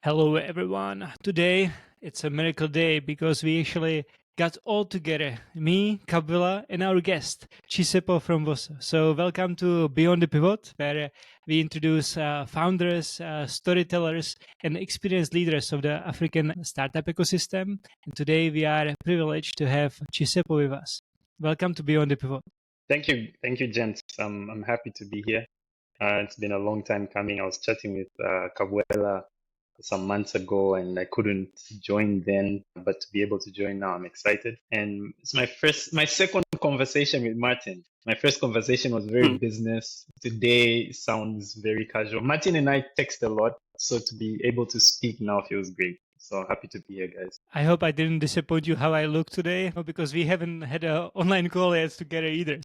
Hello, everyone. Today it's a miracle day because we actually got all together, me, Kabila, and our guest, Chisepo from Boso. So, welcome to Beyond the Pivot, where we introduce founders, storytellers, and experienced leaders of the African startup ecosystem. And today we are privileged to have Chisepo with us. Welcome to Beyond the Pivot. Thank you, gents. I'm happy to be here. It's been a long time coming. I was chatting with Kabuela some months ago, and I couldn't join then, but to be able to join now, I'm excited. And it's my second conversation with Martin. My first conversation was very business. Today sounds very casual. Martin and I text a lot, so to be able to speak now feels great. So happy to be here, guys. I hope I didn't disappoint you how I look today, because we haven't had an online call yet together either.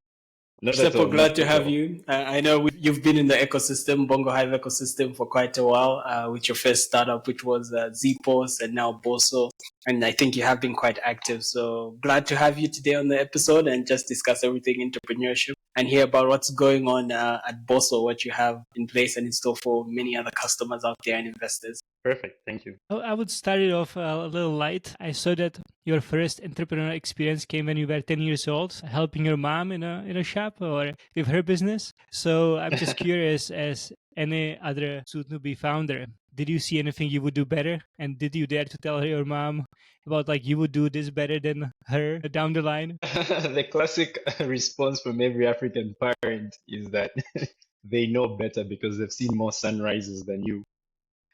Super glad to have you. I know you've been in the ecosystem, Bongo Hive ecosystem, for quite a while with your first startup, which was Zepos, and now Bosso. And I think you have been quite active. So glad to have you today on the episode and just discuss everything entrepreneurship and hear about what's going on at Bosso, what you have in place and in store for many other customers out there and investors. Perfect. Thank you. I would start it off a little light. I saw that your first entrepreneurial experience came when you were 10 years old, helping your mom in a shop or with her business. So I'm just curious, as any other soon-to-be founder, did you see anything you would do better? And did you dare to tell your mom about you would do this better than her down the line? The classic response from every African parent is that they know better because they've seen more sunrises than you.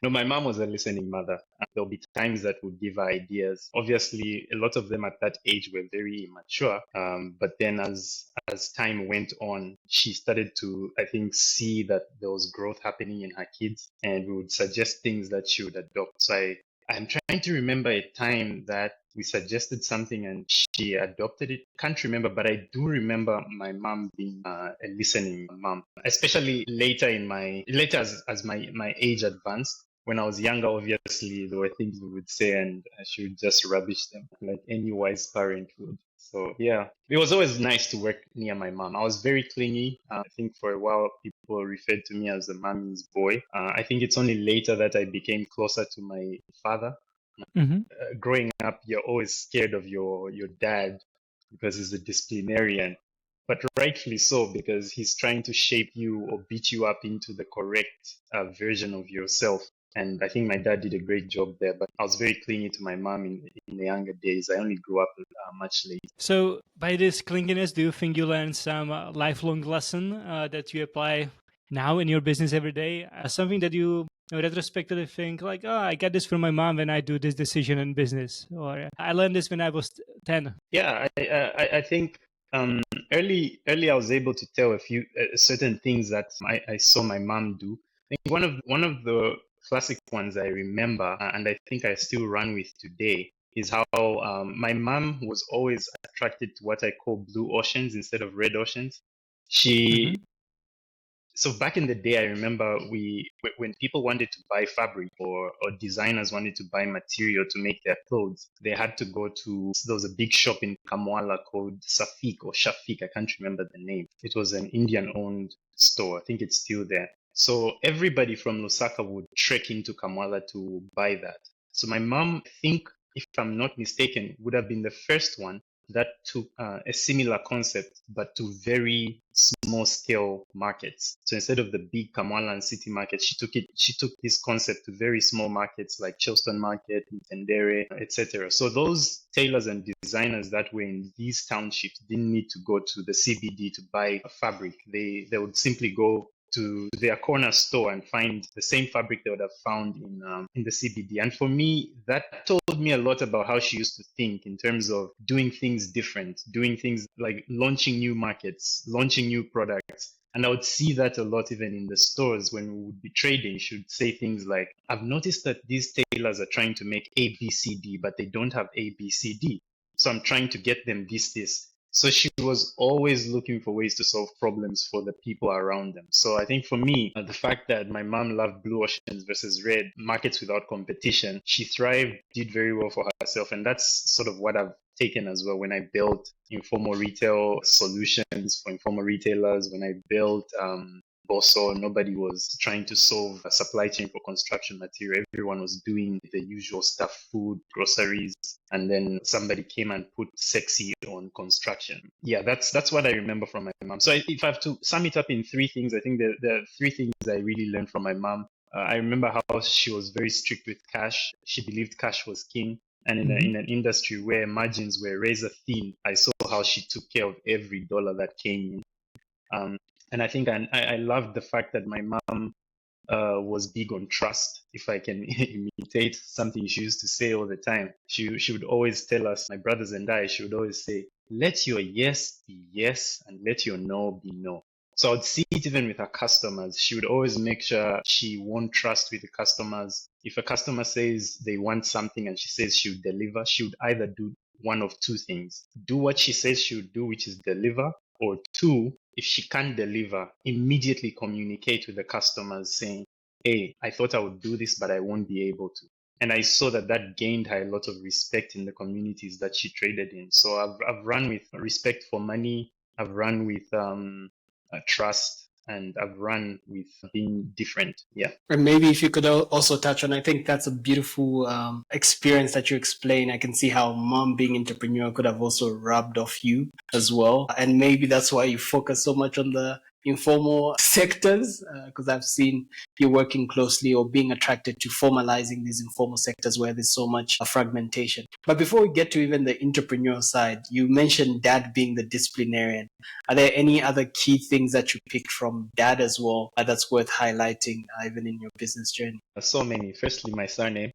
No, my mom was a listening mother. There'll be times that would give her ideas. Obviously, a lot of them at that age were very immature. But then as time went on, she started to, I think, see that there was growth happening in her kids, and we would suggest things that she would adopt. So I'm trying to remember a time that we suggested something and she adopted it. Can't remember, but I do remember my mom being a listening mom, especially later as my age advanced. When I was younger, obviously, there were things we would say and she would just rubbish them like any wise parent would. So, yeah, it was always nice to work near my mom. I was very clingy. I think for a while, people referred to me as the mommy's boy. I think it's only later that I became closer to my father. Growing up, you're always scared of your dad because he's a disciplinarian. But rightfully so, because he's trying to shape you or beat you up into the correct version of yourself. And I think my dad did a great job there, but I was very clingy to my mom in the younger days. I only grew up much later. So by this clinginess, do you think you learned some lifelong lesson that you apply now in your business every day? Something that you retrospectively think like, oh, I got this from my mom when I do this decision in business, or I learned this when I was 10. Yeah, I think early I was able to tell a few certain things that I saw my mom do. I think one of the classic ones I remember, and I think I still run with today, is how my mom was always attracted to what I call blue oceans instead of red oceans. So back in the day, I remember when people wanted to buy fabric or designers wanted to buy material to make their clothes, they had to go to, there was a big shop in Kamwala called Safik or Shafik. I can't remember the name. It was an Indian owned store. I think it's still there. So everybody from Lusaka would trek into Kamwala to buy that. So my mom, I think, if I'm not mistaken, would have been the first one that took a similar concept, but to very small scale markets. So instead of the big Kamwala and city markets, she took this concept to very small markets like Chelston Market, Tendere, etc. So those tailors and designers that were in these townships didn't need to go to the CBD to buy a fabric. They would simply go to their corner store and find the same fabric they would have found in the CBD. And for me, that told me a lot about how she used to think in terms of doing things different, doing things like launching new markets, launching new products. And I would see that a lot even in the stores when we would be trading. She would say things like, I've noticed that these tailors are trying to make A, B, C, D, but they don't have A, B, C, D. So I'm trying to get them this. So she was always looking for ways to solve problems for the people around them. So I think for me, the fact that my mom loved blue oceans versus red markets without competition, she thrived, did very well for herself. And that's sort of what I've taken as well when I built informal retail solutions for informal retailers, when I built Bosso. Nobody was trying to solve a supply chain for construction material. Everyone was doing the usual stuff, food, groceries, and then somebody came and put sexy on construction. Yeah, that's what I remember from my mom. So if I have to sum it up in three things, I think there are three things I really learned from my mom. I remember how she was very strict with cash. She believed cash was king. And in an industry where margins were razor thin, I saw how she took care of every dollar that came in. And I think I loved the fact that my mom was big on trust. If I can imitate something she used to say all the time, she would always tell us, my brothers and I, she would always say, let your yes be yes and let your no be no. So I'd see it even with her customers. She would always make sure she won trust with the customers. If a customer says they want something and she says she would deliver, she would either do one of two things. Do what she says she would do, which is deliver, or two, if she can't deliver, immediately communicate with the customers saying, hey, I thought I would do this, but I won't be able to. And I saw that gained her a lot of respect in the communities that she traded in. So I've run with respect for money. I've run with trust, and I've run with being different. Yeah. And maybe if you could also touch on, I think that's a beautiful experience that you explain. I can see how mom being entrepreneur could have also rubbed off you as well. And maybe that's why you focus so much on the informal sectors, because I've seen you working closely or being attracted to formalizing these informal sectors where there's so much fragmentation. But before we get to even the entrepreneurial side, you mentioned dad being the disciplinarian. Are there any other key things that you picked from dad as well that's worth highlighting even in your business journey? So many. Firstly, my surname.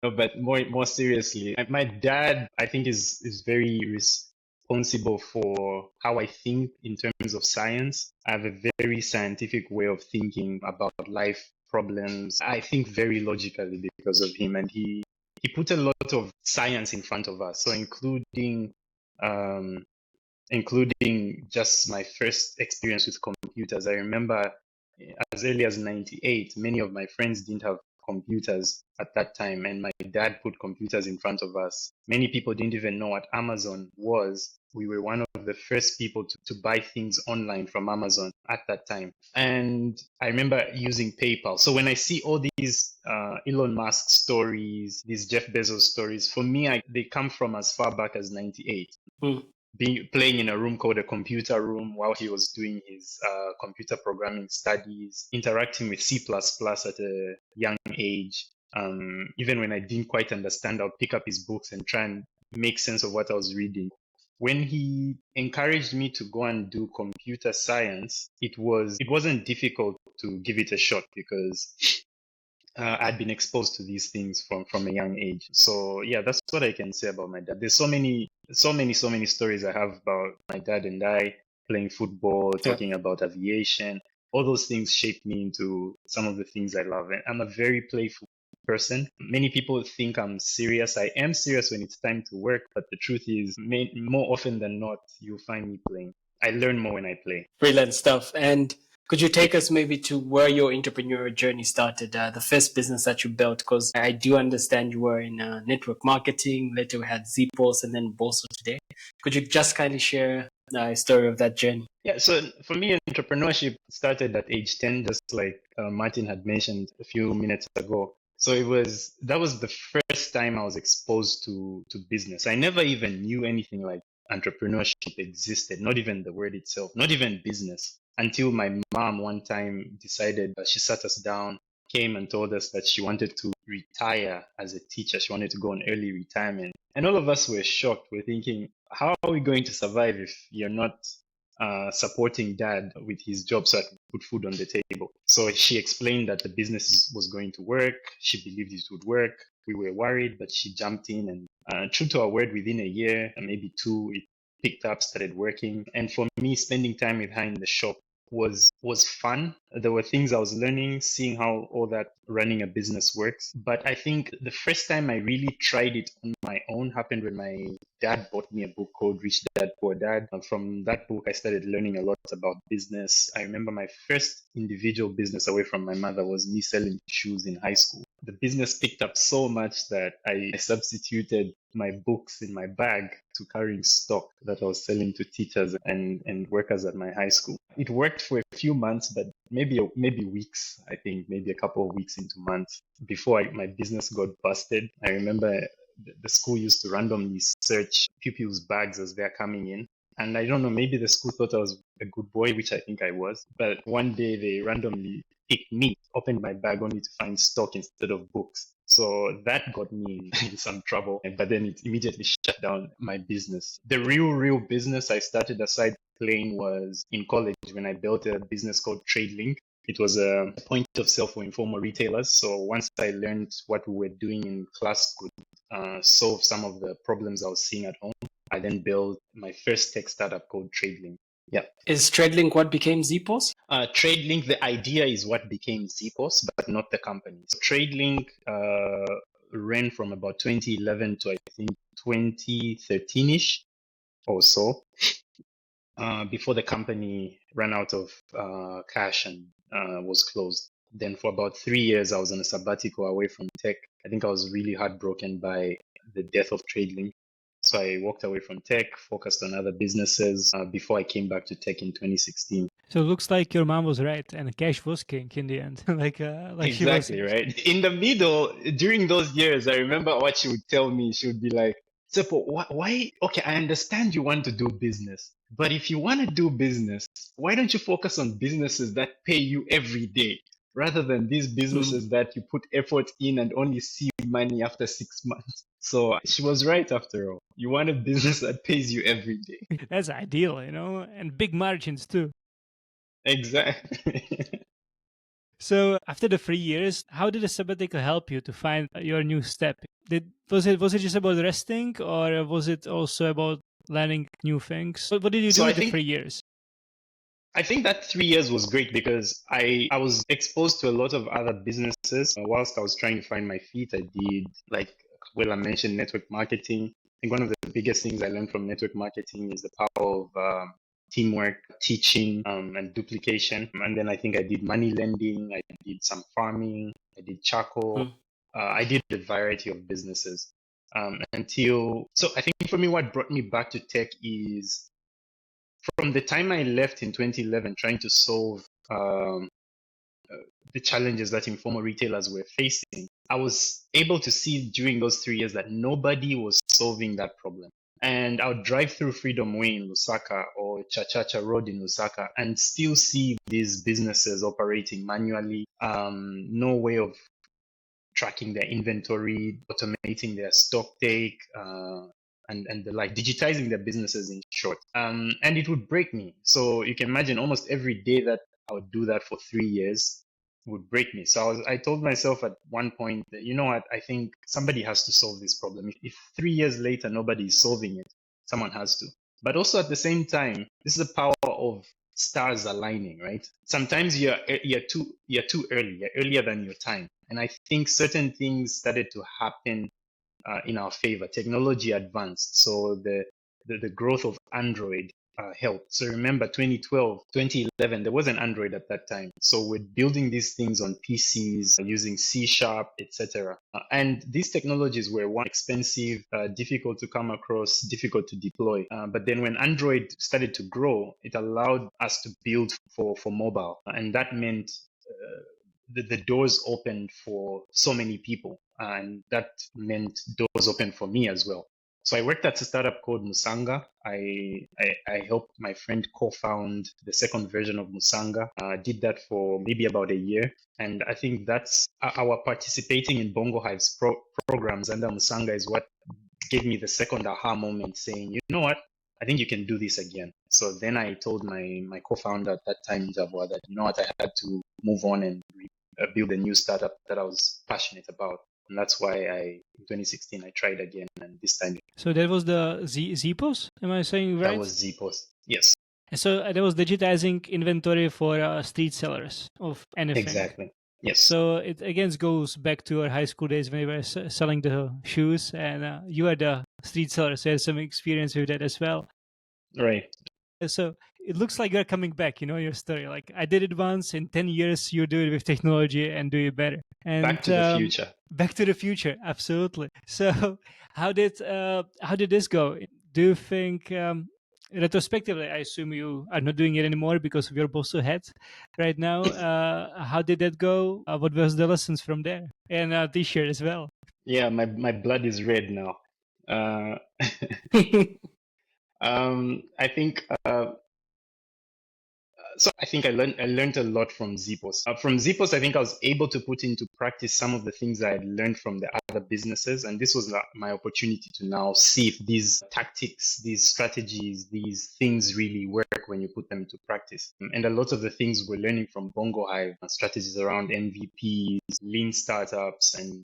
No, but more seriously, my dad, I think, is very responsible for how I think in terms of science. I have a very scientific way of thinking about life problems. I think very logically because of him, and he put a lot of science in front of us. So including just my first experience with computers. I remember as early as 98, many of my friends didn't have computers at that time, and my dad put computers in front of us. Many people didn't even know what Amazon was. We were one of the first people to buy things online from Amazon at that time. And I remember using PayPal. So when I see all these Elon Musk stories, these Jeff Bezos stories, for me, they come from as far back as 98. Playing in a room called a computer room while he was doing his computer programming studies, interacting with C++ at a young age. Even when I didn't quite understand, I'll pick up his books and try and make sense of what I was reading. When he encouraged me to go and do computer science, it wasn't difficult to give it a shot because I'd been exposed to these things from a young age. So yeah, that's what I can say about my dad. There's so many stories I have about my dad and I playing football, talking about aviation. All those things shaped me into some of the things I love. And I'm a very playful person. Many people think I'm serious. I am serious when it's time to work, but the truth is, more often than not, you'll find me playing. I learn more when I play. Brilliant stuff. And could you take us maybe to where your entrepreneurial journey started, the first business that you built? Because I do understand you were in network marketing, later we had Zepos, and then Boso today. Could you just kind of share a story of that journey? Yeah, so for me, entrepreneurship started at age 10, just like Martin had mentioned a few minutes ago. So that was the first time I was exposed to business. I never even knew anything like entrepreneurship existed, not even the word itself, not even business, until my mom one time decided that she sat us down, came and told us that she wanted to retire as a teacher. She wanted to go on early retirement. And all of us were shocked. We're thinking, how are we going to survive if you're not supporting dad with his job so I could put food on the table? So she explained that the business was going to work. She believed it would work. We were worried, but she jumped in, and true to her word, within a year, maybe two, it picked up, started working. And for me, spending time with her in the shop was fun. There were things I was learning, seeing how all that running a business works. But I think the first time I really tried it on my own happened when my dad bought me a book called Rich Dad, Poor Dad. And from that book, I started learning a lot about business. I remember my first individual business away from my mother was me selling shoes in high school. The business picked up so much that I substituted my books in my bag to carrying stock that I was selling to teachers and workers at my high school. It worked for a few months, but maybe weeks, I think, maybe a couple of weeks into months before my business got busted. I remember the school used to randomly search pupils' bags as they're coming in. And I don't know, maybe the school thought I was a good boy, which I think I was. But one day they randomly picked me, opened my bag only to find stock instead of books. So that got me in some trouble. But then it immediately shut down my business. The real business I started aside playing was in college when I built a business called TradeLink. It was a point of sale for informal retailers. So once I learned what we were doing in class could solve some of the problems I was seeing at home, I then built my first tech startup called TradeLink. Yeah. Is TradeLink what became Zepos? TradeLink, the idea is what became Zepos, but not the company. So TradeLink ran from about 2011 to I think 2013-ish or so, before the company ran out of cash and was closed. Then for about 3 years, I was on a sabbatical away from tech. I think I was really heartbroken by the death of TradeLink. So I walked away from tech, focused on other businesses before I came back to tech in 2016. So it looks like your mom was right, and cash was king in the end. like exactly, right? In the middle, during those years, I remember what she would tell me. She would be like, Zeppo, why? Okay, I understand you want to do business, but if you want to do business, why don't you focus on businesses that pay you every day rather than these businesses that you put effort in and only see money after 6 months? So she was right after all. You want a business that pays you every day. That's ideal, and big margins too. Exactly. So after the 3 years, how did the sabbatical help you to find your new step? Was it just about resting, or was it also about learning new things? What did you do with the 3 years? I think that 3 years was great because I was exposed to a lot of other businesses. Whilst I was trying to find my feet, I did, like I mentioned, network marketing. I think one of the biggest things I learned from network marketing is the power of teamwork, teaching, and duplication. And then I think I did money lending, I did some farming, I did charcoal. I did a variety of businesses so I think for me, what brought me back to tech is from the time I left in 2011 trying to solve the challenges that informal retailers were facing, I was able to see during those 3 years that nobody was solving that problem. And I would drive through Freedom Way in Lusaka or Chachacha Road in Lusaka and still see these businesses operating manually, no way of tracking their inventory, automating their stock take, and the like, digitizing their businesses in short. And it would break me. So you can imagine almost every day that I would do that for 3 years would break me. So I told myself at one point that, you know what, I think somebody has to solve this problem. If 3 years later nobody is solving it, someone has to. But also at the same time, this is the power of stars aligning, right? Sometimes you're too early, you're earlier than your time. And I think certain things started to happen in our favor. Technology advanced, so the growth of Android helped. So remember 2012, 2011, there wasn't Android at that time. So we're building these things on PCs using C#, etc. And these technologies were one, expensive, difficult to come across, difficult to deploy. But then when Android started to grow, it allowed us to build for mobile. And that meant the doors opened for so many people. And that meant doors opened for me as well. So I worked at a startup called Musanga. I helped my friend co-found the second version of Musanga. Did that for maybe about a year. And I think that's our participating in Bongo Hive's programs under Musanga is what gave me the second aha moment saying, you know what, I think you can do this again. So then I told my co-founder at that time, Jabwa, that, you know what, I had to move on and build a new startup that I was passionate about. And that's why in 2016, I tried again, and this time. So that was the Zepos? Am I saying right? That was Zepos, yes. And so that was digitizing inventory for street sellers of anything. Exactly, yes. So it again goes back to our high school days when we were selling the shoes, and you are the street seller, so you had some experience with that as well. Right. So it looks like you're coming back, your story. Like, I did it once, in 10 years, you do it with technology and do it better. And Back to the future. Back to the future, absolutely. So how did this go? Do you think, retrospectively, I assume you are not doing it anymore because of your Bosso head right now. How did that go? What was the lessons from there? And t-shirt as well. Yeah, my blood is red now. I think so. I think I learned a lot from Zepos. From Zepos, I think I was able to put into practice some of the things I had learned from the other businesses, and this was my opportunity to now see if these tactics, these strategies, these things really work when you put them into practice. And a lot of the things we're learning from Bongo Hive, strategies around MVPs, lean startups, and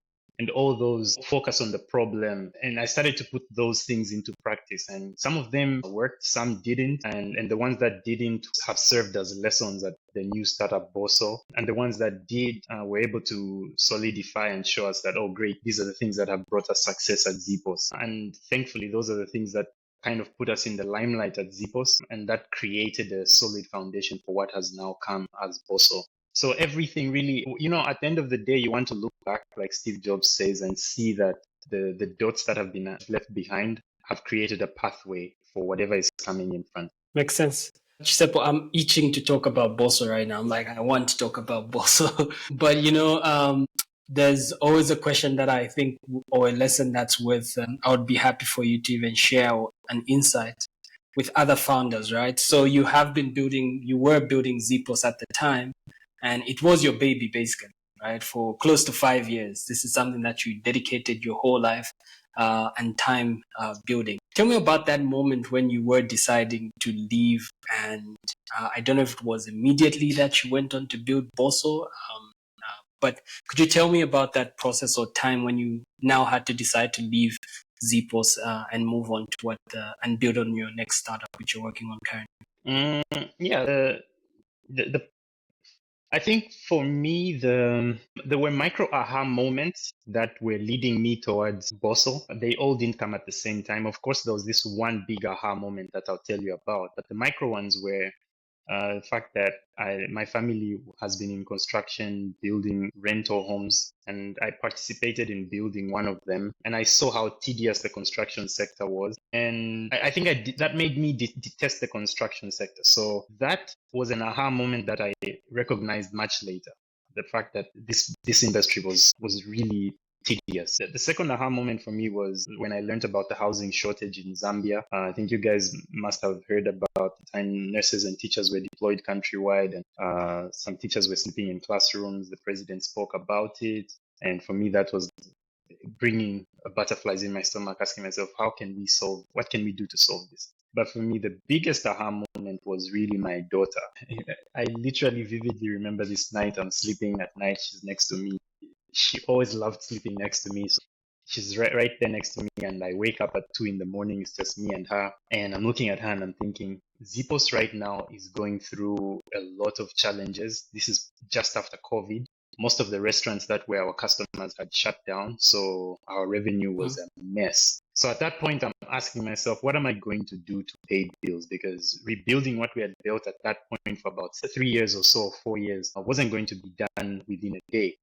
all those focus on the problem. And I started to put those things into practice. And some of them worked, some didn't. And the ones that didn't have served as lessons at the new startup Bosso. And the ones that did were able to solidify and show us that, oh, great, these are the things that have brought us success at Zepos. And thankfully, those are the things that kind of put us in the limelight at Zepos. And that created a solid foundation for what has now come as Bosso. So everything really, at the end of the day, you want to look back, like Steve Jobs says, and see that the dots that have been left behind have created a pathway for whatever is coming in front. Makes sense. Chisepo, I'm itching to talk about Boso right now. I'm like, I want to talk about Boso. But, there's always a question that I think, or a lesson that's worth, I would be happy for you to even share an insight with other founders, right? So you were building Zepos at the time, and it was your baby basically, right? For close to 5 years. This is something that you dedicated your whole life and time building. Tell me about that moment when you were deciding to leave, and I don't know if it was immediately that you went on to build Boso, but could you tell me about that process or time when you now had to decide to leave Zepos and move on to and build on your next startup which you're working on currently? Yeah, I think for me, there were micro aha moments that were leading me towards Bosso. They all didn't come at the same time. Of course, there was this one big aha moment that I'll tell you about, but the micro ones were the fact that my family has been in construction, building rental homes, and I participated in building one of them. And I saw how tedious the construction sector was. And I think that made me detest the construction sector. So that was an aha moment that I recognized much later. The fact that this industry was really tedious. The second aha moment for me was when I learned about the housing shortage in Zambia. I think you guys must have heard about the time nurses and teachers were deployed countrywide, and some teachers were sleeping in classrooms. The president spoke about it. And for me, that was bringing butterflies in my stomach, asking myself, what can we do to solve this? But for me, the biggest aha moment was really my daughter. I literally vividly remember this night. I'm sleeping at night. She's next to me. She always loved sleeping next to me. So she's right there next to me, and I wake up at 2 in the morning. It's just me and her. And I'm looking at her and I'm thinking, Zepos right now is going through a lot of challenges. This is just after COVID. Most of the restaurants that were our customers had shut down. So our revenue was a mess. So at that point, I'm asking myself, what am I going to do to pay bills? Because rebuilding what we had built at that point for about 3 years or so, 4 years, wasn't going to be done within a day.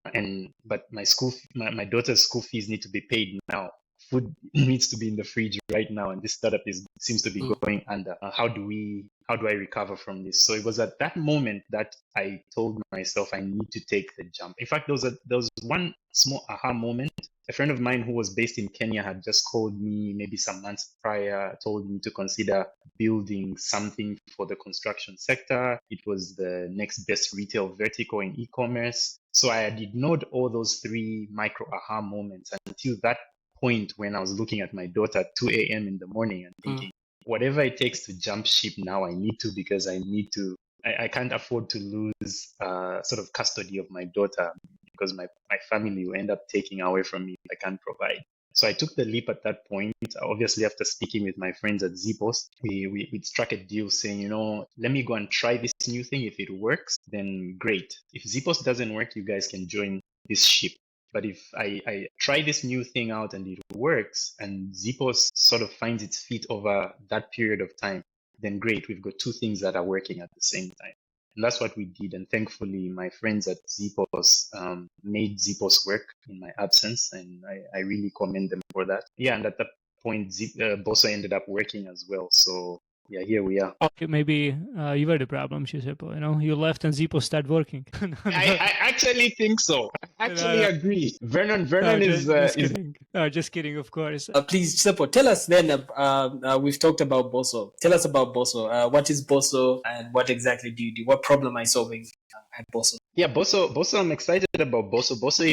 But my daughter's school fees need to be paid now. Food needs to be in the fridge right now, and this startup seems to be going under. How do I recover from this? So it was at that moment that I told myself I need to take the jump. In fact, there was one small aha moment. A friend of mine who was based in Kenya had just called me maybe some months prior, told me to consider building something for the construction sector. It was the next best retail vertical in e-commerce. So I had ignored all those 3 micro aha moments until that point when I was looking at my daughter at 2 a.m. in the morning and thinking, whatever it takes to jump ship now, I need to, because I can't afford to lose sort of custody of my daughter, because my family will end up taking away from me if I can't provide. So I took the leap at that point. Obviously, after speaking with my friends at Zepos, we struck a deal saying, let me go and try this new thing. If it works, then great. If Zepos doesn't work, you guys can join this ship. But if I try this new thing out and it works, and Zepos sort of finds its feet over that period of time, then great. We've got two things that are working at the same time. And that's what we did. And thankfully, my friends at Zepos made Zepos work in my absence. And I really commend them for that. Yeah, and at that point, Bosso ended up working as well. So yeah, here we are. Okay, maybe you were the problem, Chisepo. You left and Zepos started working. I actually think so. I actually agree. Vernon just is kidding. Just kidding, of course. Please, Chisepo, tell us then. We've talked about Bosso. Tell us about Bosso. What is Bosso, and what exactly do you do? What problem are you solving at Bosso? Yeah, Bosso. I'm excited about Bosso. Bosso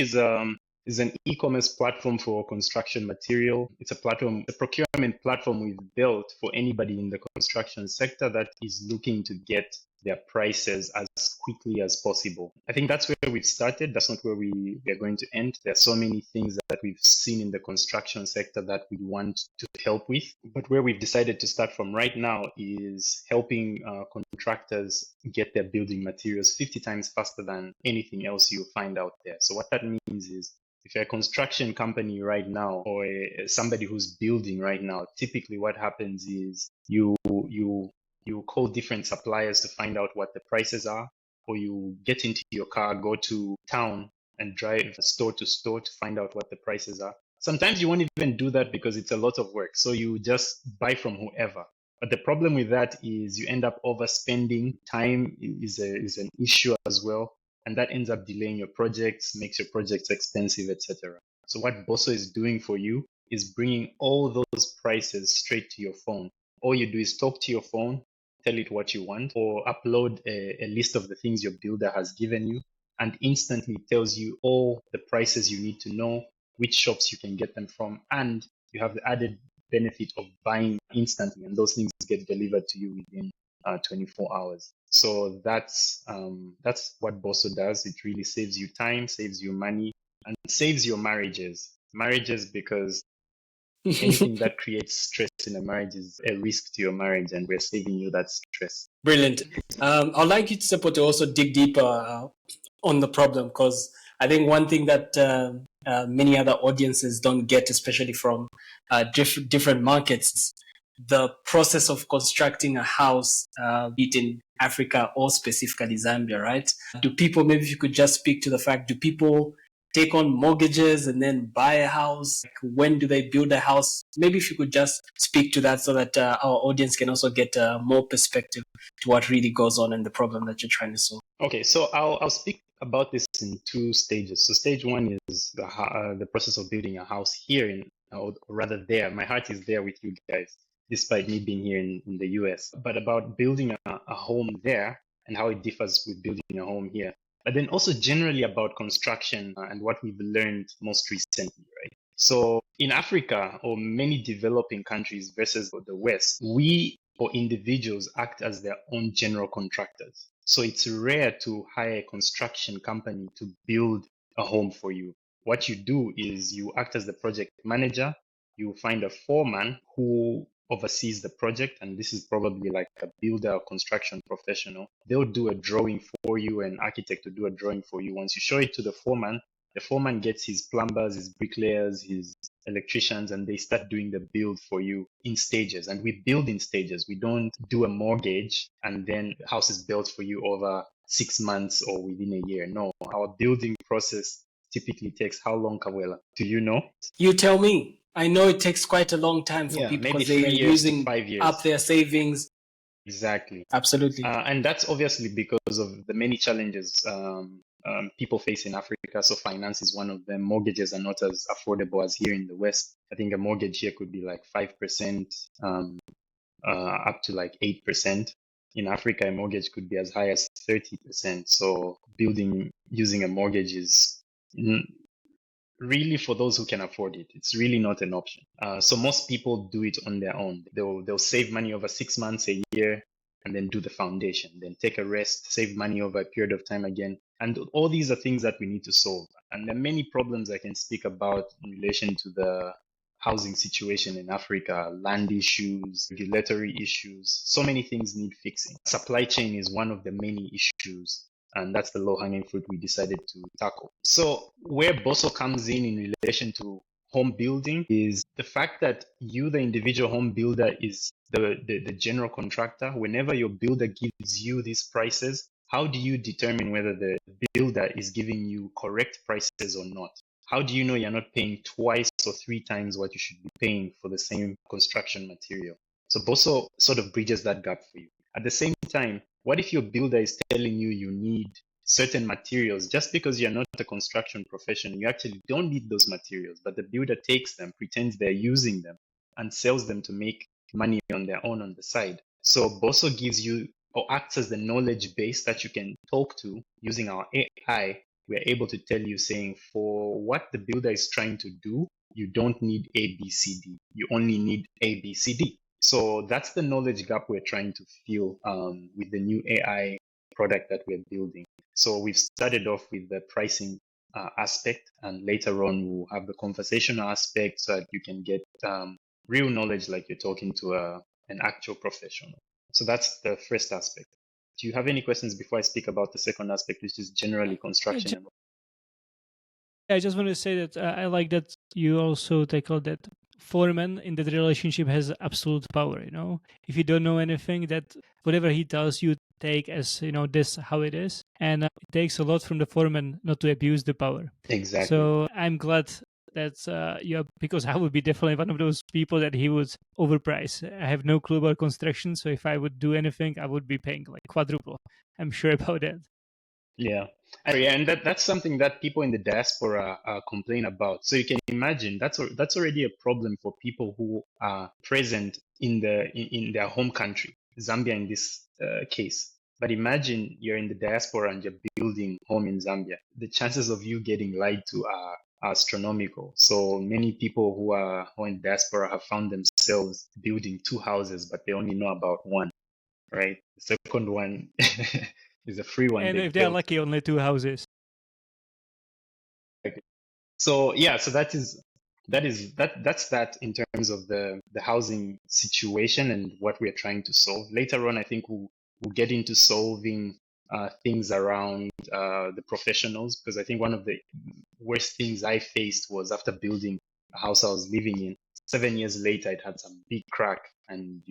is an e-commerce platform for construction material. It's a procurement platform we've built for anybody in the construction sector that is looking to get their prices as quickly as possible. I think that's where we've started. That's not where we are going to end. There are so many things that we've seen in the construction sector that we want to help with. But where we've decided to start from right now is helping contractors get their building materials 50 times faster than anything else you'll find out there. So what that means is, if you're a construction company right now, or somebody who's building right now, typically what happens is you call different suppliers to find out what the prices are, or you get into your car, go to town and drive store to store to find out what the prices are. Sometimes you won't even do that because it's a lot of work. So you just buy from whoever. But the problem with that is you end up overspending. Time is an issue as well. And that ends up delaying your projects, makes your projects expensive, etc. So what Bosso is doing for you is bringing all those prices straight to your phone. All you do is talk to your phone, tell it what you want, or upload a list of the things your builder has given you, and instantly tells you all the prices you need to know, which shops you can get them from, and you have the added benefit of buying instantly, and those things get delivered to you within 24 hours. So that's what Bosso does. It really saves you time, saves you money, and saves your marriages. Because anything that creates stress in a marriage is a risk to your marriage, and we're saving you that stress. Brilliant. I'd like you to also dig deeper on the problem, because I think one thing that many other audiences don't get, especially from different markets, the process of constructing a house, be it in Africa or specifically Zambia, right? Do people, maybe if you could just speak to the fact, do people take on mortgages and then buy a house? Like, when do they build a house? Maybe if you could just speak to that so that our audience can also get more perspective to what really goes on and the problem that you're trying to solve. Okay, so I'll speak about this in two stages. So stage one is the process of building a house here, or rather there. My heart is there with you guys, despite me being here in the US. But about building a home there and how it differs with building a home here. But then also generally about construction and what we've learned most recently, right? So in Africa or many developing countries versus the West, we or individuals act as their own general contractors. So it's rare to hire a construction company to build a home for you. What you do is you act as the project manager. You find a foreman who oversees the project, and this is probably like a builder or construction professional. They'll do a drawing for you, an architect will do a drawing for you. Once you show it to the foreman gets his plumbers, his bricklayers, his electricians, and they start doing the build for you in stages. And we build in stages. We don't do a mortgage and then the house is built for you over 6 months or within a year. No, our building process typically takes how long, Kawela? Do you know? You tell me. I know it takes quite a long time for people because they're using 5 years. up their savings. Exactly. Absolutely. And that's obviously because of the many challenges people face in Africa. So finance is one of them. Mortgages are not as affordable as here in the West. I think a mortgage here could be like 5%, up to like 8%. In Africa, a mortgage could be as high as 30%. So using a mortgage is really for those who can afford it. It's really not an option. So most people do it on their own. They'll save money over 6 months, a year, and then do the foundation, then take a rest, save money over a period of time again. And all these are things that we need to solve. And there are many problems I can speak about in relation to the housing situation in Africa, land issues, regulatory issues. So many things need fixing. Supply chain is one of the many issues. And that's the low-hanging fruit we decided to tackle. So where Bosso comes in relation to home building is the fact that you, the individual home builder, is the general contractor. Whenever your builder gives you these prices, how do you determine whether the builder is giving you correct prices or not? How do you know you're not paying twice or three times what you should be paying for the same construction material? So Boso sort of bridges that gap for you. At the same time, what if your builder is telling you you need certain materials just because you're not a construction professional? You actually don't need those materials, but the builder takes them, pretends they're using them, and sells them to make money on their own on the side. So Boso gives you or acts as the knowledge base that you can talk to using our AI. We're able to tell you saying for what the builder is trying to do, you don't need A, B, C, D. You only need A, B, C, D. So that's the knowledge gap we're trying to fill with the new AI product that we're building. So we've started off with the pricing aspect, and later on we'll have the conversational aspect so that you can get real knowledge like you're talking to an actual professional. So that's the first aspect. Do you have any questions before I speak about the second aspect, which is generally construction? I just want to say that I like that you also tackle that foreman in that relationship has absolute power. If you don't know anything, that whatever he tells you take as this how it is, and it takes a lot from the foreman not to abuse the power. Exactly. So I'm glad that because I would be definitely one of those people that he would overprice. I have no clue about construction, so if I would do anything, I would be paying like quadruple. I'm sure about that. Yeah, and that's something that people in the diaspora complain about. So you can imagine that's already a problem for people who are present in their home country, Zambia in this case. But imagine you're in the diaspora and you're building home in Zambia. The chances of you getting lied to are astronomical. So many people who are in diaspora have found themselves building two houses, but they only know about one, right? The second one is a free one. And they if they're built. lucky, only two houses. So yeah, so that's that in terms of the housing situation and what we are trying to solve. Later on, I think we'll get into solving things around the professionals, because I think one of the worst things I faced was after building a house I was living in. 7 years later, it had some big crack, and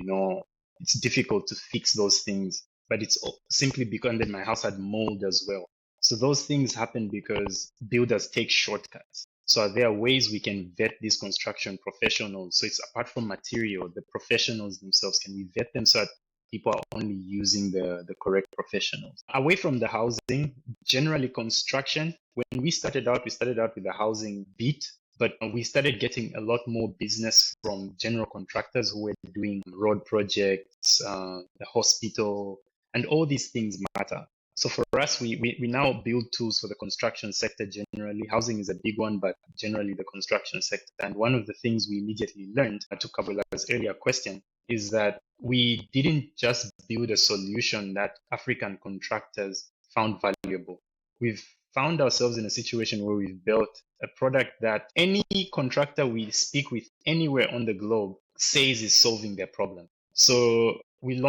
it's difficult to fix those things. But it's simply because then my house had mold as well. So those things happen because builders take shortcuts. So there are ways we can vet these construction professionals. So it's apart from material, the professionals themselves, can we vet them so that people are only using the correct professionals? Away from the housing, generally construction, when we started out with the housing beat, but we started getting a lot more business from general contractors who were doing road projects, the hospital, and all these things matter. So for us, we now build tools for the construction sector generally. Housing is a big one, but generally the construction sector. And one of the things we immediately learned, to Kabula's earlier question, is that we didn't just build a solution that African contractors found valuable. We've found ourselves in a situation where we've built a product that any contractor we speak with anywhere on the globe says is solving their problem. So we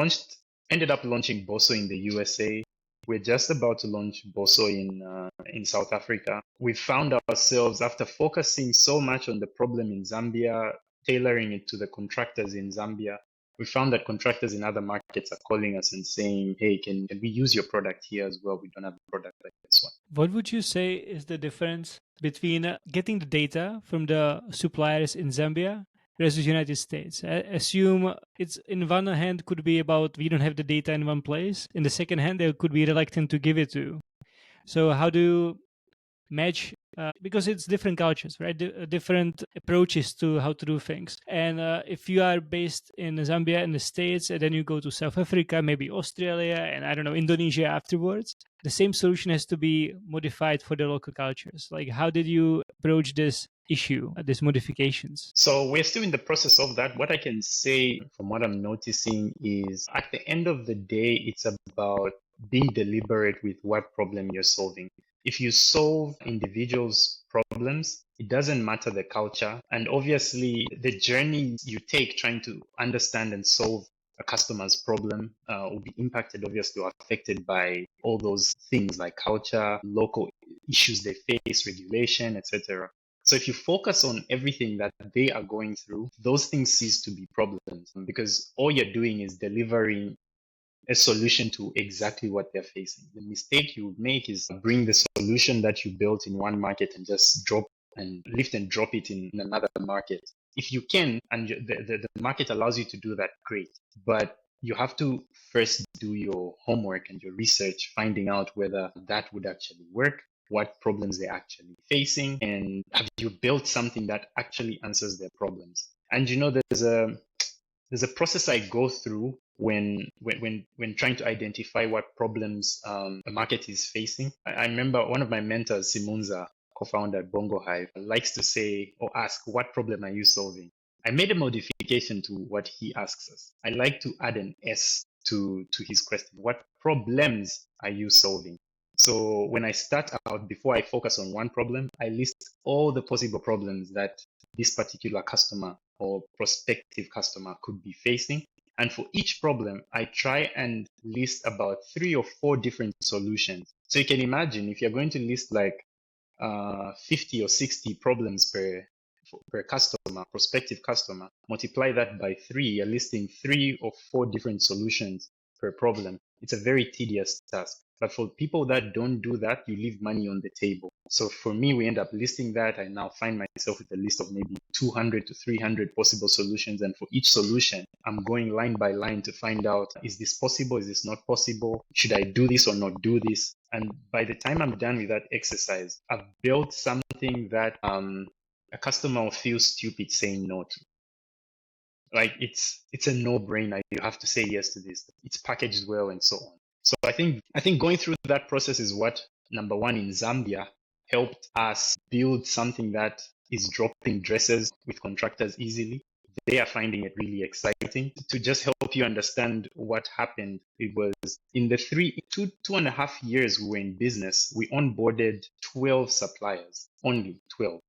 ended up launching Boso in the USA. We're just about to launch Boso in South Africa. We found ourselves, after focusing so much on the problem in Zambia, tailoring it to the contractors in Zambia, we found that contractors in other markets are calling us and saying, hey, can we use your product here as well? We don't have a product like this one. What would you say is the difference between getting the data from the suppliers in Zambia versus United States? I assume it's in one hand could be about we don't have the data in one place. In the second hand, they could be reluctant to give it to. So how do you match? Because it's different cultures, right? Different approaches to how to do things. And if you are based in Zambia in the States, and then you go to South Africa, maybe Australia, and I don't know, Indonesia afterwards, the same solution has to be modified for the local cultures. Like, how did you approach this issue, these modifications? So we're still in the process of that. What I can say from what I'm noticing is at the end of the day, it's about being deliberate with what problem you're solving. If you solve individuals' problems, it doesn't matter the culture. And obviously, the journey you take trying to understand and solve a customer's problem will be impacted, obviously, or affected by all those things like culture, local issues they face, regulation, etc. So if you focus on everything that they are going through, those things cease to be problems because all you're doing is delivering a solution to exactly what they're facing. The mistake you would make is bring the solution that you built in one market and just lift and drop it in another market. If you can, and the market allows you to do that, great. But you have to first do your homework and your research, finding out whether that would actually work, what problems they're actually facing, and have you built something that actually answers their problems. And there's a process I go through when trying to identify what problems a market is facing. I remember one of my mentors, Simunza, co-founder at Bongo Hive, likes to say or ask, "What problem are you solving?" I made a modification to what he asks us. I like to add an S to his question. What problems are you solving? So when I start out, before I focus on one problem, I list all the possible problems that this particular customer or prospective customer could be facing. And for each problem, I try and list about 3 or 4 different solutions. So you can imagine if you're going to list like 50 or 60 problems per customer, prospective customer, multiply that by 3, you're listing 3 or 4 different solutions per problem. It's a very tedious task. But for people that don't do that, you leave money on the table. So for me, we end up listing that. I now find myself with a list of maybe 200 to 300 possible solutions. And for each solution, I'm going line by line to find out, is this possible? Is this not possible? Should I do this or not do this? And by the time I'm done with that exercise, I've built something that a customer will feel stupid saying no to. Like it's a no-brainer. You have to say yes to this. It's packaged well and so on. So I think going through that process is what, number one, in Zambia helped us build something that is dropping dresses with contractors easily. They are finding it really exciting. To just help you understand what happened, it was in the 2.5 years we were in business, we onboarded 12 suppliers, only 12.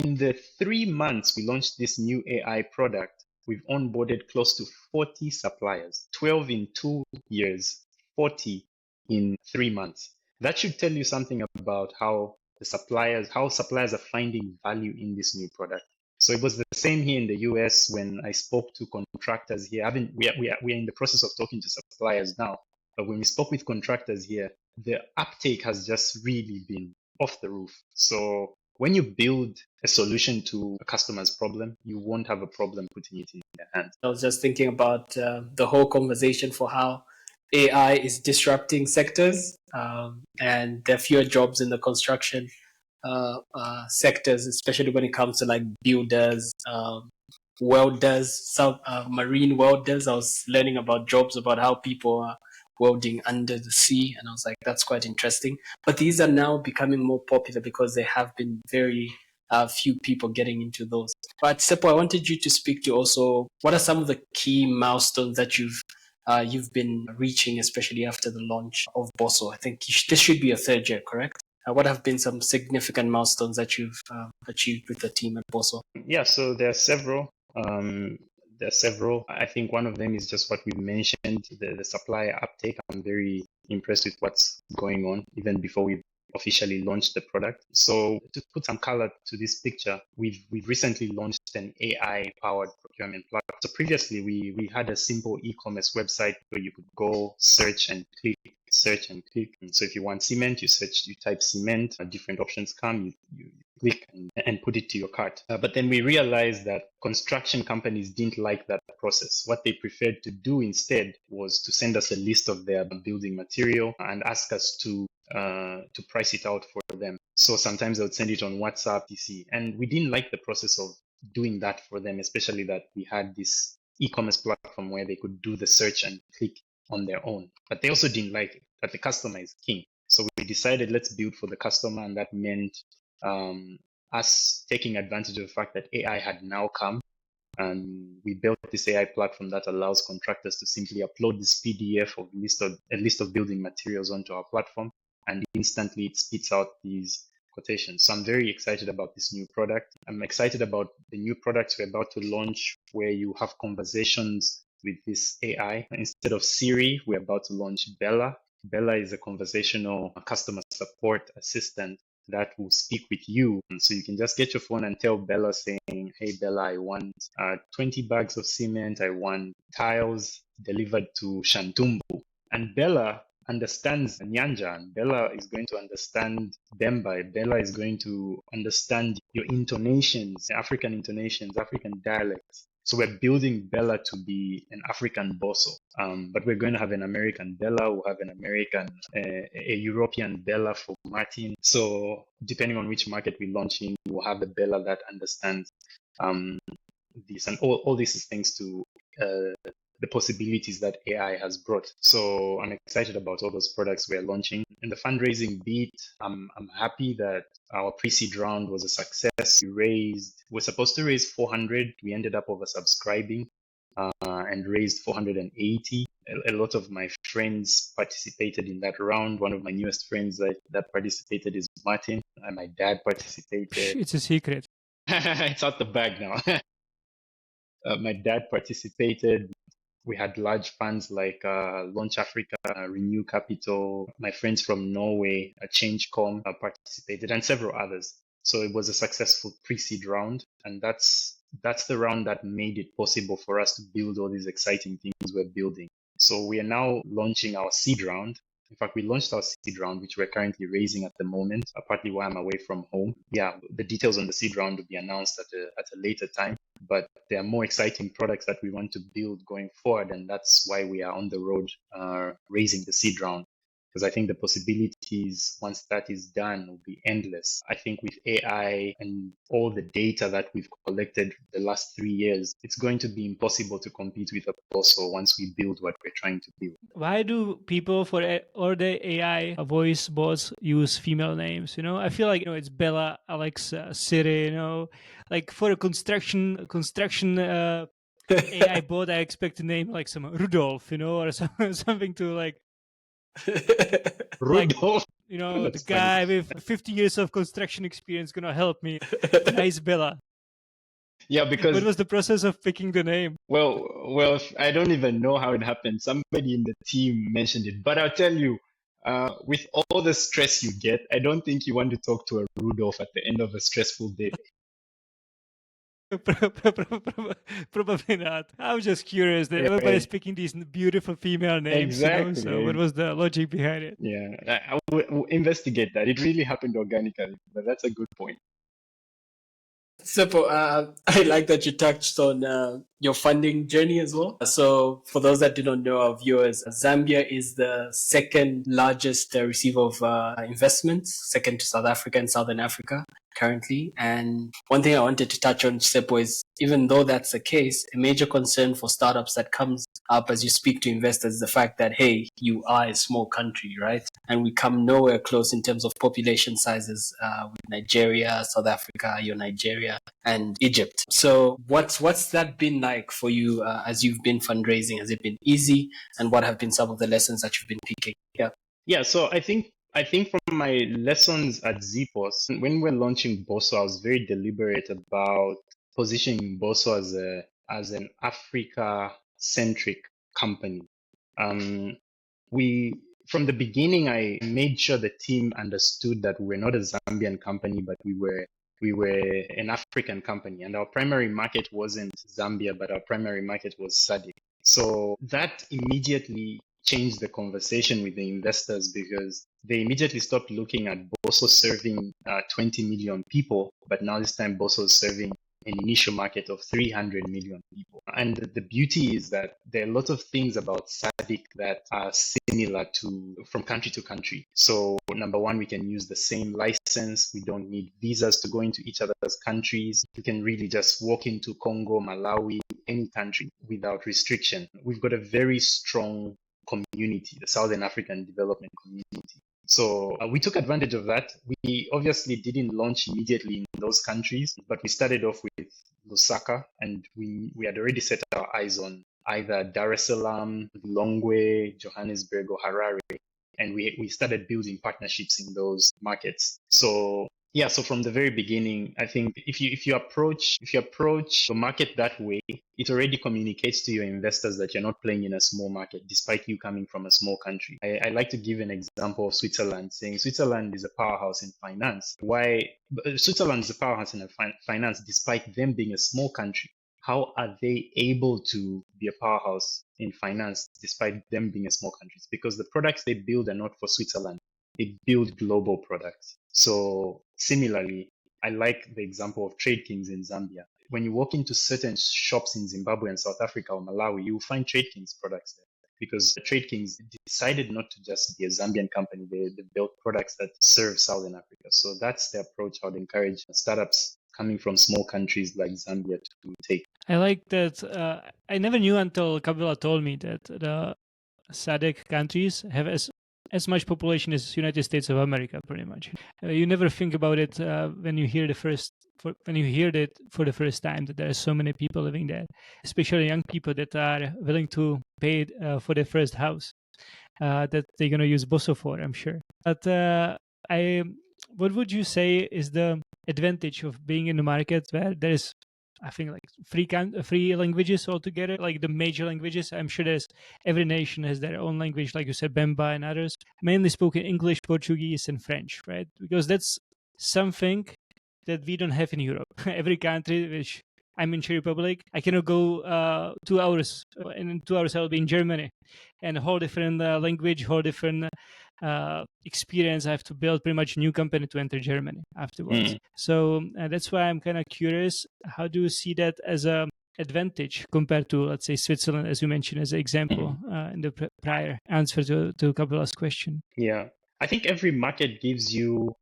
In the 3 months we launched this new AI product, we've onboarded close to 40 suppliers, 12 in 2 years, 40 in 3 months. That should tell you something about how suppliers are finding value in this new product. So it was the same here in the US when I spoke to contractors here. We are in the process of talking to suppliers now, but when we spoke with contractors here, the uptake has just really been off the roof. So when you build a solution to a customer's problem, you won't have a problem putting it in their hands. I was just thinking about the whole conversation for how AI is disrupting sectors, and there are fewer jobs in the construction sectors, especially when it comes to like builders, welders, marine welders. I was learning about jobs, about how people are welding under the sea, and I was like, that's quite interesting. But these are now becoming more popular because there have been very few people getting into those. But Chisipo, I wanted you to speak to also, what are some of the key milestones that you've been reaching, especially after the launch of Bosso? I think this should be your 3rd year, correct? What have been some significant milestones that you've achieved with the team at Bosso? Yeah, so there are several. I think one of them is just what we mentioned, the supplier uptake. I'm very impressed with what's going on, even before we officially launched the product. So to put some color to this picture, we've recently launched an AI-powered procurement platform. So previously, we had a simple e-commerce website where you could go search and click. And so if you want cement, you type cement, different options come, you click and put it to your cart. But then we realized that construction companies didn't like that process. What they preferred to do instead was to send us a list of their building material and ask us to price it out for them. So sometimes they would send it on WhatsApp, PC, and we didn't like the process of doing that for them, especially that we had this e-commerce platform where they could do the search and click on their own. But they also didn't like it, that the customer is king. So we decided, let's build for the customer, and that meant us taking advantage of the fact that AI had now come, and we built this AI platform that allows contractors to simply upload this PDF of a list of building materials onto our platform, and instantly it spits out these quotations. So I'm very excited about this new product. I'm excited about the new products we're about to launch, where you have conversations with this AI. Instead of Siri, we're about to launch Bella. Bella is a conversational customer support assistant that will speak with you. And so you can just get your phone and tell Bella saying, hey, Bella, I want 20 bags of cement. I want tiles delivered to Shantumbu. And Bella understands Nyanja, and Bella is going to understand Bemba. Bella is going to understand your intonations, African dialects. So we're building Bella to be an African Bosso, but we're going to have an American Bella. We'll have an a European Bella for Martin. So depending on which market we launch in, we'll have a Bella that understands this, and all this is thanks to the possibilities that AI has brought. So I'm excited about all those products we're launching. In the fundraising beat, I'm happy that our pre-seed round was a success. We're supposed to raise 400. We ended up oversubscribing and raised 480. A lot of my friends participated in that round. One of my newest friends that participated is Martin, and my dad participated. It's a secret. It's out the bag now. My dad participated. We had large funds like Launch Africa, Renew Capital. My friends from Norway, ChangeCom participated, and several others. So it was a successful pre-seed round, and that's the round that made it possible for us to build all these exciting things we're building. So we are now launching our seed round. In fact, we launched our seed round, which we're currently raising at the moment, partly while I'm away from home. Yeah, the details on the seed round will be announced at a later time. But there are more exciting products that we want to build going forward, and that's why we are on the road raising the seed round. Because I think the possibilities, once that is done, will be endless. I think with AI and all the data that we've collected the last 3 years, it's going to be impossible to compete with a Bosso once we build what we're trying to build. Why do people or the AI voice bots use female names? I feel like it's Bella, Alexa, Siri. Like for a construction AI bot, I expect a name like some Rudolph, or something to like. Rudolph. The guy with 50 years of construction experience gonna help me. Nice Bella. Yeah, because what was the process of picking the name? Well, I don't even know how it happened. Somebody in the team mentioned it, but I'll tell you, with all the stress you get, I don't think you want to talk to a Rudolph at the end of a stressful day. Probably not. I was just curious that everybody's picking these beautiful female names. Exactly. So what was the logic behind it? Yeah, I will investigate that. It really happened organically, but that's a good point. Zepos, I like that you touched on your funding journey as well. So for those that do not know, our viewers, Zambia is the second largest receiver of investments, second to South Africa and Southern Africa currently. And one thing I wanted to touch on, Chisepo, is even though that's the case, a major concern for startups that comes up as you speak to investors is the fact that, hey, you are a small country, right? And we come nowhere close in terms of population sizes with Nigeria, South Africa, Nigeria, and Egypt. So what's that been like for you as you've been fundraising? Has it been easy? And what have been some of the lessons that you've been picking? Yeah, so I think from my lessons at Zepos, when we're launching Boso, I was very deliberate about positioning Boso as an Africa-centric company. From the beginning, I made sure the team understood that we're not a Zambian company, but we were an African company, and our primary market wasn't Zambia, but our primary market was SADC. So that immediately changed the conversation with the investors, because they immediately stopped looking at Boso serving 20 million people, but now this time Boso is serving an initial market of 300 million people. And the beauty is that there are a lot of things about SADC that are similar from country to country. So number one, we can use the same license. We don't need visas to go into each other's countries. You can really just walk into Congo, Malawi, any country without restriction. We've got a very strong community, the Southern African Development Community. So we took advantage of that. We obviously didn't launch immediately in those countries, but we started off with Lusaka, and we had already set our eyes on either Dar es Salaam, Lilongwe, Johannesburg, or Harare. And we started building partnerships in those markets. So Yeah, so from the very beginning, I think if you approach the market that way, it already communicates to your investors that you're not playing in a small market, despite you coming from a small country. I like to give an example of Switzerland, saying Switzerland is a powerhouse in finance. Why Switzerland is a powerhouse in finance, despite them being a small country? How are they able to be a powerhouse in finance despite them being a small country? Because the products they build are not for Switzerland. They build global products. So similarly, I like the example of Trade Kings in Zambia. When you walk into certain shops in Zimbabwe and South Africa or Malawi, you will find Trade Kings products there because the Trade Kings decided not to just be a Zambian company. They built products that serve Southern Africa. So that's the approach I would encourage startups coming from small countries like Zambia to take. I like that. I never knew until Kabila told me that the SADC countries have as much population as United States of America, pretty much. You never think about it when you hear it for the first time that there are so many people living there, especially young people that are willing to pay for their first house that they're gonna use Bosso for, I'm sure. But what would you say is the advantage of being in a market where there is, I think, like three languages altogether, like the major languages? I'm sure every nation has their own language, like you said, Bemba and others, mainly spoken English, Portuguese, and French, right? Because that's something that we don't have in Europe. Every country, which I'm in Czech Republic, I cannot go 2 hours, and in 2 hours I'll be in Germany, and a whole different language, whole different experience. I have to build pretty much a new company to enter Germany afterwards. So that's why I'm kind of curious. How do you see that as a advantage compared to, let's say, Switzerland, as you mentioned as an example in the prior answer to Kabila's question? Yeah, I think every market gives you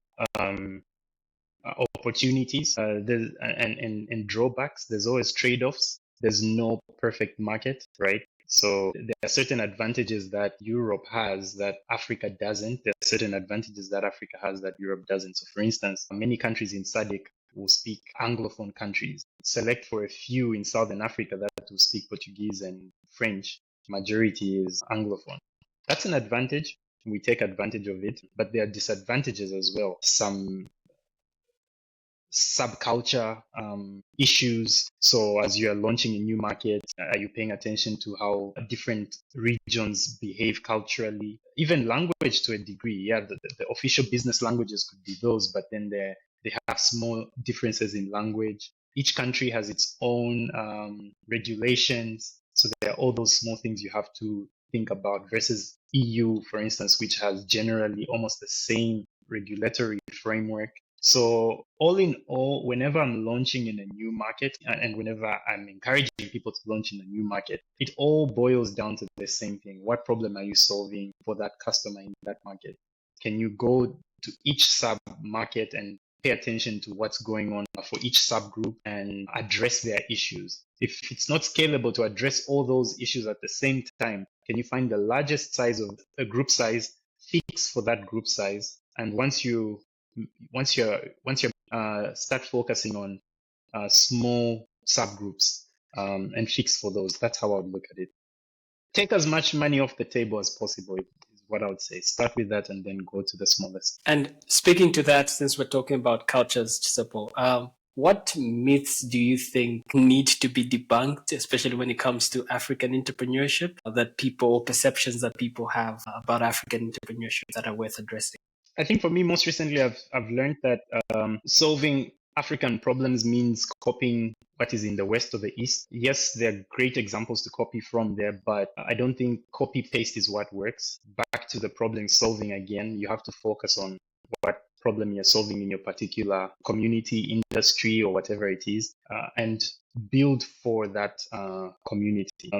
opportunities and drawbacks. There's always trade-offs. There's no perfect market, right? So there are certain advantages that Europe has that Africa doesn't. There are certain advantages that Africa has that Europe doesn't. So for instance, many countries in SADC will speak Anglophone countries. Select for a few in Southern Africa that will speak Portuguese and French. Majority is Anglophone. That's an advantage. We take advantage of it, but there are disadvantages as well. Some subculture issues. So as you are launching a new market, are you paying attention to how different regions behave culturally? Even language to a degree. Yeah, the official business languages could be those, but then they have small differences in language. Each country has its own regulations. So there are all those small things you have to think about versus EU, for instance, which has generally almost the same regulatory framework. So all in all, whenever I'm launching in a new market and whenever I'm encouraging people to launch in a new market, it all boils down to the same thing. What problem are you solving for that customer in that market? Can you go to each sub market and pay attention to what's going on for each subgroup and address their issues? If it's not scalable to address all those issues at the same time, can you find the largest size of a group size, fix for that group size? And once you start focusing on small subgroups and fix for those, that's how I would look at it. Take as much money off the table as possible is what I would say. Start with that and then go to the smallest. And speaking to that, since we're talking about cultures, Chisepo, what myths do you think need to be debunked, especially when it comes to African entrepreneurship, perceptions that people have about African entrepreneurship that are worth addressing? I think for me, most recently, I've learned that solving African problems means copying what is in the West or the East. Yes, there are great examples to copy from there, but I don't think copy paste is what works. Back to the problem solving again, you have to focus on what problem you're solving in your particular community, industry, or whatever it is, and build for that community.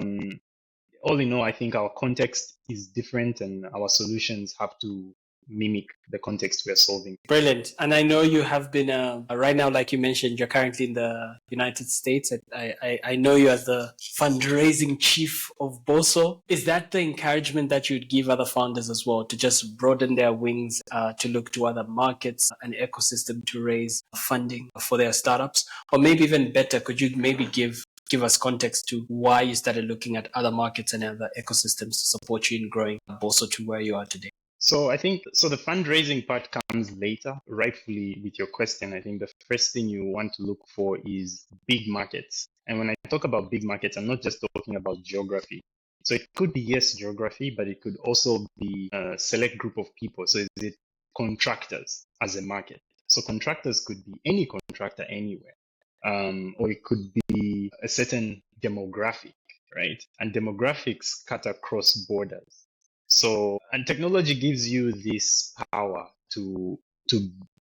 All in all, I think our context is different and our solutions have to mimic the context we are solving. Brilliant. And I know you have been, right now, like you mentioned, you're currently in the United States. I know you as the fundraising chief of Boso. Is that the encouragement that you'd give other founders as well, to just broaden their wings, to look to other markets and ecosystem to raise funding for their startups? Or maybe even better, could you maybe give us context to why you started looking at other markets and other ecosystems to support you in growing Boso to where you are today? So I think so the fundraising part comes later, rightfully with your question. I think the first thing you want to look for is big markets. And when I talk about big markets, I'm not just talking about geography. So it could be, yes, geography, but it could also be a select group of people. So is it contractors as a market? So contractors could be any contractor anywhere. Or it could be a certain demographic, right? And demographics cut across borders. So, and technology gives you this power to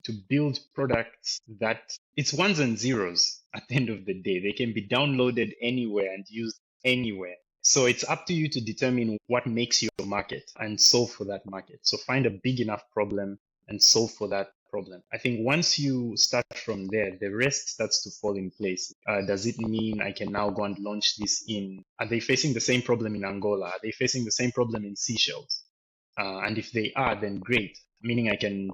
to build products that it's ones and zeros at the end of the day. They can be downloaded anywhere and used anywhere. So it's up to you to determine what makes your market and solve for that market. So find a big enough problem and solve for that problem. I think once you start from there, the rest starts to fall in place. Does it mean I can now go and launch this in? Are they facing the same problem in Angola? Are they facing the same problem in Seychelles? And if they are, then great, meaning I can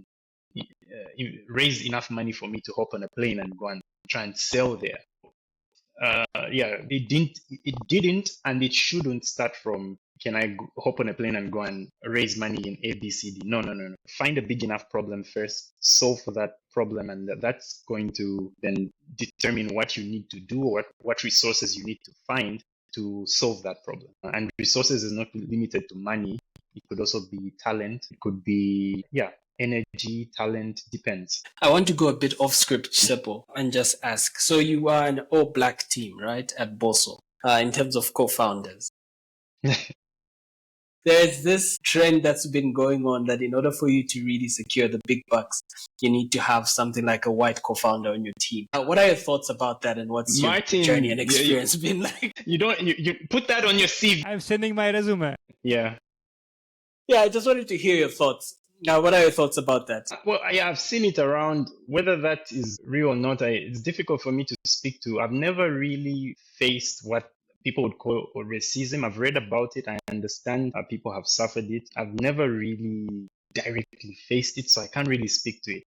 raise enough money for me to hop on a plane and go and try and sell there. Yeah, it didn't, and it shouldn't start from can I hop on a plane and go and raise money in ABCD? No, no, no, no. Find a big enough problem first, solve for that problem, and that's going to then determine what you need to do or what resources you need to find to solve that problem. And resources is not limited to money. It could also be talent. It could be, yeah, energy, talent, depends. I want to go a bit off script, Chisepo, and just ask. So you are an all-black team, right, at Bosso, in terms of co-founders. There's this trend that's been going on that in order for you to really secure the big bucks, you need to have something like a white co-founder on your team. What are your thoughts about that, and what's your journey and experience been like? You put that on your CV. I'm sending my resume. Yeah. Yeah, I just wanted to hear your thoughts. Now, what are your thoughts about that? Well, yeah, I've seen it around. Whether that is real or not, it's difficult for me to speak to. I've never really faced what people would call racism. I've read about it. I understand how people have suffered it. I've never really directly faced it, so I can't really speak to it.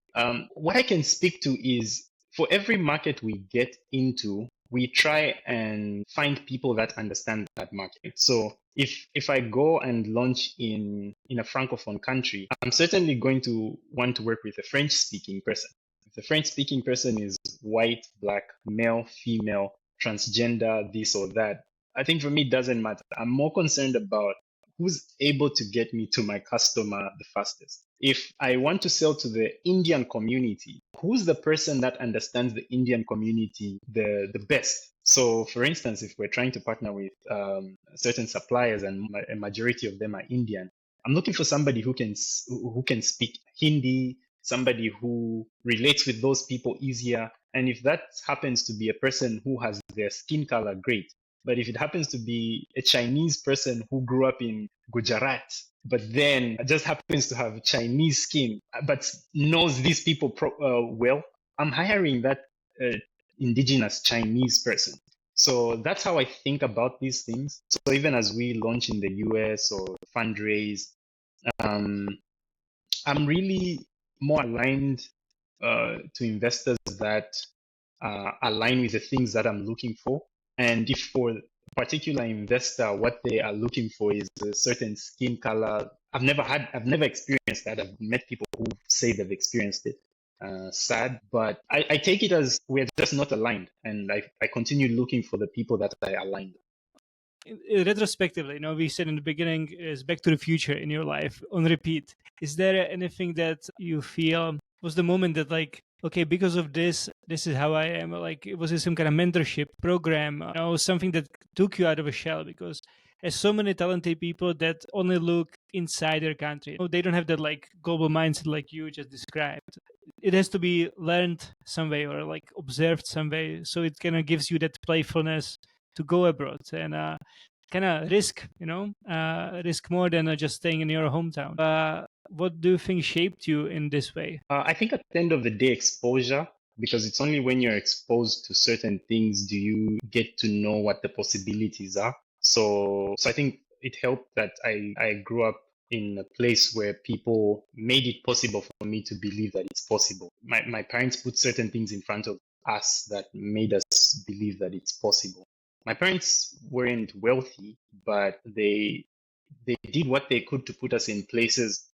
What I can speak to is for every market we get into, we try and find people that understand that market. So if I go and launch in a francophone country, I'm certainly going to want to work with a French speaking person. If the French speaking person is white, black, male, female, transgender, this or that, I think for me it doesn't matter. I'm more concerned about who's able to get me to my customer the fastest. If I want to sell to the Indian community, who's the person that understands the Indian community the best? So, for instance, if we're trying to partner with certain suppliers and a majority of them are Indian, I'm looking for somebody who can speak Hindi, somebody who relates with those people easier. And if that happens to be a person who has their skin color, great. But if it happens to be a Chinese person who grew up in Gujarat, but then just happens to have Chinese skin, but knows these people well, I'm hiring that indigenous Chinese person. So that's how I think about these things. So even as we launch in the US or fundraise, I'm really more aligned to investors that align with the things that I'm looking for. And if for a particular investor, what they are looking for is a certain skin color, I've never experienced that. I've met people who say they've experienced it. Sad, but I take it as we're just not aligned, and I continue looking for the people that I aligned. Retrospectively, we said in the beginning is Back to the Future in your life on repeat. Is there anything that you feel was the moment that okay, because of this is how I am? Was it some kind of mentorship program, something that took you out of a shell? Because there's so many talented people that only look inside their country. They don't have that global mindset like you just described. It has to be learned some way or observed some way. So it kind of gives you that playfulness to go abroad and kind of risk more than just staying in your hometown. What do you think shaped you in this way? I think at the end of the day, exposure, because it's only when you're exposed to certain things do you get to know what the possibilities are. So I think it helped that I grew up in a place where people made it possible for me to believe that it's possible. My parents put certain things in front of us that made us believe that it's possible. My parents weren't wealthy, but they did what they could to put us in places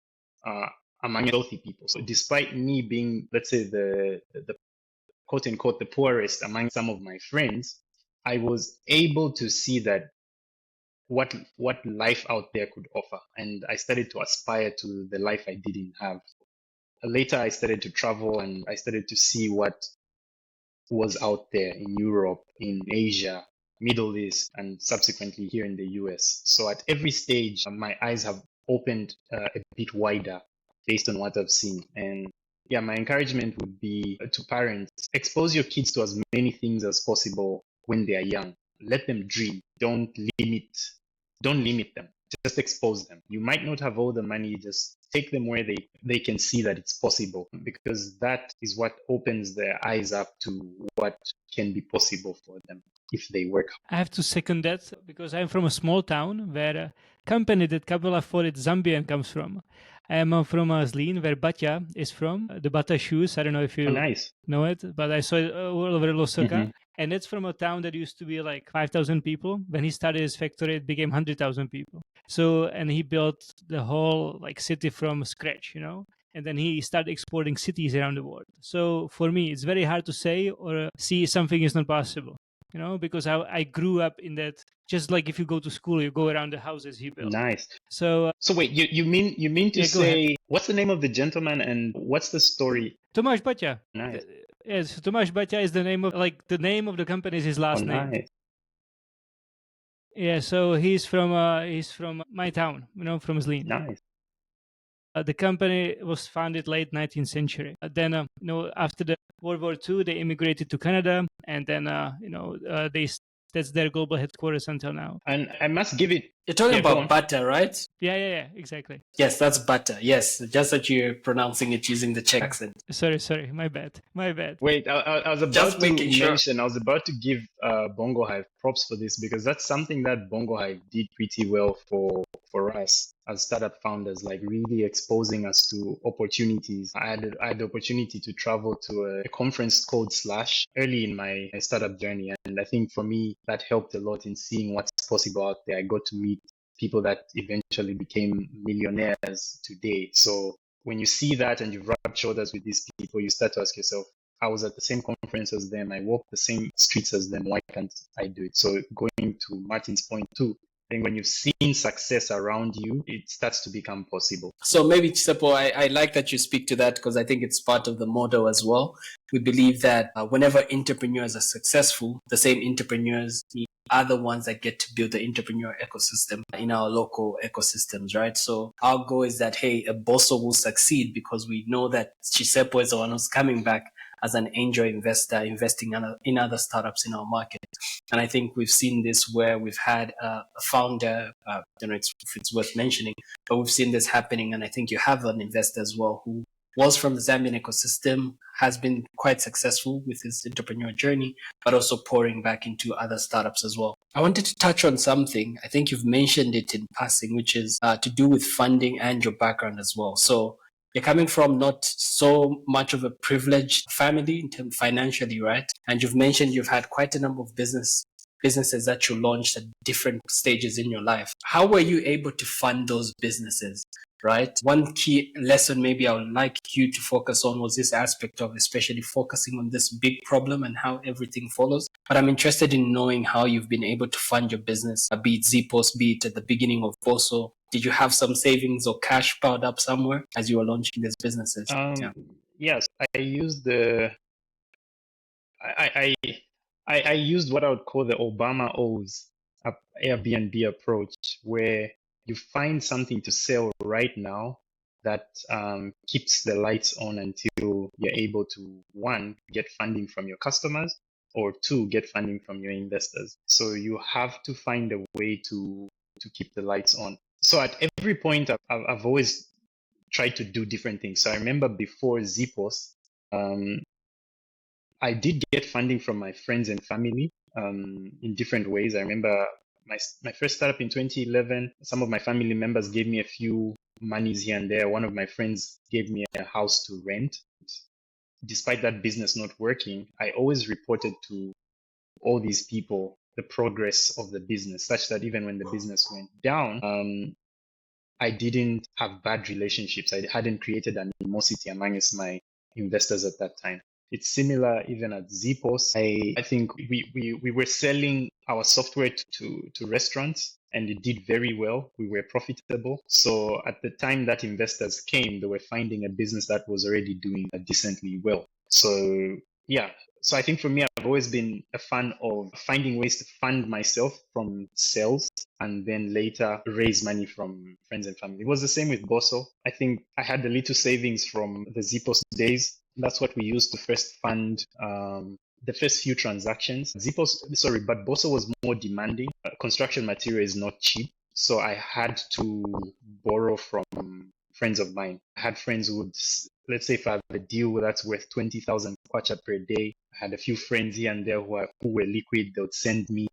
among wealthy people. So despite me being, let's say, the quote unquote the poorest among some of my friends, I was able to see that what life out there could offer, and I started to aspire to the life I didn't have. Later, I started to travel and I started to see what was out there in Europe, in Asia, Middle East, and subsequently here in the US. So at every stage, my eyes have opened a bit wider based on what I've seen. And yeah, my encouragement would be to parents, expose your kids to as many things as possible when they are young. Let them dream. Don't limit them. Just expose them. You might not have all the money, just take them where they can see that it's possible, because that is what opens their eyes up to what can be possible for them if they work. I have to second that because I'm from a small town where a company that Kabbalah for it Zambian comes from. I am from Zlin, where Batya is from, the Bata shoes. I don't know if you know it, but I saw it all over Losoka. Mm-hmm. And it's from a town that used to be like 5,000 people. When he started his factory, it became 100,000 people. So, and he built the whole like city from scratch, you know? And then he started exporting cities around the world. So for me, it's very hard to say or see something is not possible, you know, because I grew up in that. Just like if you go to school, you go around the houses he built. Nice. So wait, you mean to say, what's the name of the gentleman and what's the story? Tomasz Batya. Nice. Yes, Tomasz Batya is the name of, like, the name of the company is his last name. Nice. Yeah, so he's from my town, you know, from Zlin. Nice. The company was founded late 19th century. Then, you know, after the World War II, they immigrated to Canada, and then, you know, that's their global headquarters until now. And I must give it. You're talking about butter, right? Yeah, exactly. Yes, that's butter. Yes, just that you're pronouncing it using the Czech accent. Sorry, my bad. Wait, I was about to mention, I was about to give Bongo Hive props for this, because that's something that Bongo Hive did pretty well for us as startup founders, like really exposing us to opportunities. I had the opportunity to travel to a conference called Slash early in my startup journey. And I think for me, that helped a lot in seeing what's possible out there. I got to meet people that eventually became millionaires today. So when you see that and you've rubbed shoulders with these people, you start to ask yourself, I was at the same conference as them. I walked the same streets as them. Why can't I do it? So going to Martin's point too, I think when you've seen success around you, it starts to become possible. So maybe, Chisepo, I like that you speak to that, because I think it's part of the motto as well. We believe that whenever entrepreneurs are successful, the same entrepreneurs are the ones that get to build the entrepreneur ecosystem in our local ecosystems, right? So our goal is that, hey, a Bosso will succeed because we know that Chisepo is the one who's coming back as an angel investor, investing in other startups in our market. And I think we've seen this where we've had a founder, I don't know if it's worth mentioning, but we've seen this happening. And I think you have an investor as well who was from the Zambian ecosystem, has been quite successful with his entrepreneur journey, but also pouring back into other startups as well. I wanted to touch on something. I think you've mentioned it in passing, which is to do with funding and your background as well. So you're coming from not so much of a privileged family in terms financially, right? And you've mentioned you've had quite a number of businesses that you launched at different stages in your life. How were you able to fund those businesses, right? One key lesson maybe I would like you to focus on was this aspect of especially focusing on this big problem and how everything follows. But I'm interested in knowing how you've been able to fund your business, be it Zepos, be it at the beginning of Boso. Did you have some savings or cash piled up somewhere as you were launching these businesses? Yes, I used I used what I would call the Obama O's Airbnb approach, where you find something to sell right now that keeps the lights on until you're able to, one, get funding from your customers, or two, get funding from your investors. So you have to find a way to keep the lights on. So at every point, I've always tried to do different things. So I remember before Zepos, I did get funding from my friends and family in different ways. I remember my first startup in 2011, some of my family members gave me a few monies here and there. One of my friends gave me a house to rent. Despite that business not working, I always reported to all these people the progress of the business, such that even when the business went down, I didn't have bad relationships. I hadn't created an animosity amongst my investors at that time. It's similar even at Zepos. I think we were selling our software to restaurants, and it did very well. We were profitable. So at the time that investors came, they were finding a business that was already doing decently well. So yeah. So I think for me, I've always been a fan of finding ways to fund myself from sales and then later raise money from friends and family. It was the same with Bosso. I think I had a little savings from the Zepos days. That's what we used to first fund the first few transactions. But Bosso was more demanding. Construction material is not cheap. So I had to borrow from friends of mine. I had friends who would, let's say if I have a deal that's worth 20,000 kwacha per day, I had a few friends here and there who were liquid. They would send me